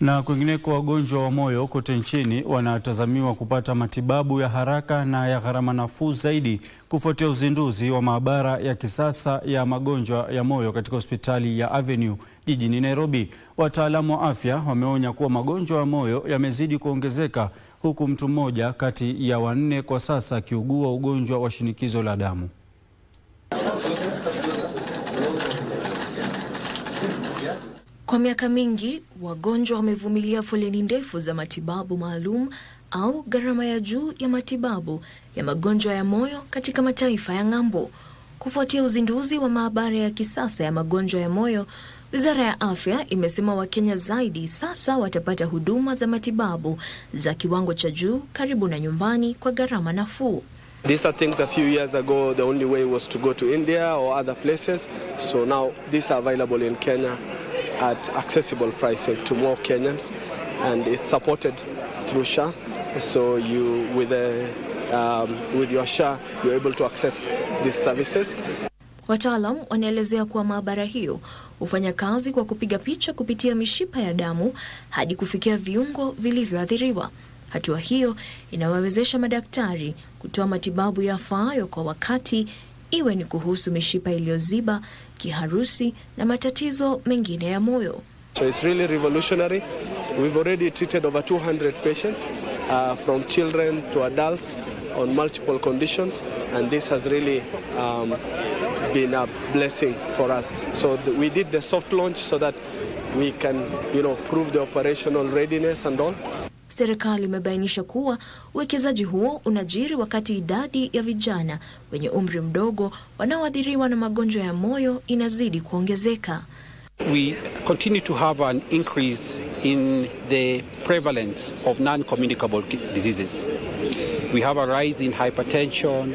Na kwingineko, wagonjwa wa moyo kote nchini wanatazamiwa kupata matibabu ya haraka na ya gharama nafuu zaidi kufuatia uzinduzi wa maabara ya kisasa ya magonjwa ya moyo katika hospitali ya Avenue jijini Nairobi. Wataalamu wa afya wameonya kuwa magonjwa ya moyo yamezidi kuongezeka, huku mtu mmoja kati ya 4 kwa sasa akiugua ugonjwa wa shinikizo la damu. Kwa miaka mingi, wagonjwa wamevumilia foleni ndefu za matibabu maalum au gharama ya juu ya matibabu ya magonjwa ya moyo katika mataifa ya ng'ambo. Kufuatia uzinduzi wa maabara ya kisasa ya magonjwa ya moyo, Wizara ya Afya imesema Wakenya zaidi sasa watapata huduma za matibabu za kiwango cha juu karibu na nyumbani kwa gharama nafuu. These are things a few years ago the only way was to go to India or other places. So now these are available in Kenya at accessible pricing to more Kenyans, and it's supported through SHA. So you, with your SHA, you're able to access these services. Wataalam wanaelezea kuwa maabara hiyo hufanya kazi kwa kupiga picha kupitia mishipa ya damu hadi kufikia viungo vilivyoathiriwa. Hatua hiyo inawawezesha madaktari kutoa matibabu yafaayo kwa wakati, iwe ni kuhusu mishipa iliyoziba, kiharusi na matatizo mengine ya moyo. So it's really revolutionary. We've already treated over 200 patients from children to adults on multiple conditions, and this has really been a blessing for us. So we did the soft launch so that we can, prove the operational readiness and all. Serikali imebainisha kuwa uwekezaji huo unajiri wakati idadi ya vijana wenye umri mdogo wanaoathiriwa na magonjwa ya moyo inazidi kuongezeka. We continue to have an increase in the prevalence of non-communicable diseases. We have a rise in hypertension,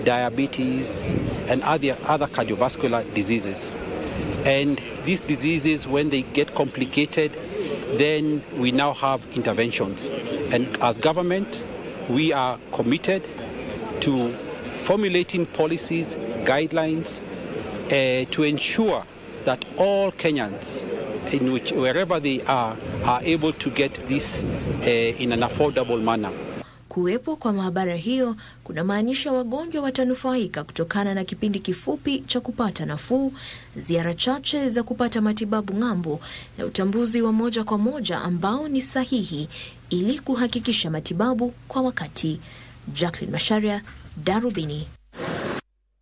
diabetes, and other cardiovascular diseases. And these diseases, when they get complicated, then we now have interventions. And as government, we are committed to formulating policies, guidelines, to ensure that all Kenyans, wherever they are able to get this in an affordable manner. Kuwepo kwa maabara hiyo kunamaanisha wagonjwa watanufaika kutokana na kipindi kifupi cha kupata nafuu, ziara chache za kupata matibabu ng'ambo na utambuzi wa moja kwa moja ambao ni sahihi ili kuhakikisha matibabu kwa wakati. Jacqueline Masharia, Darubini.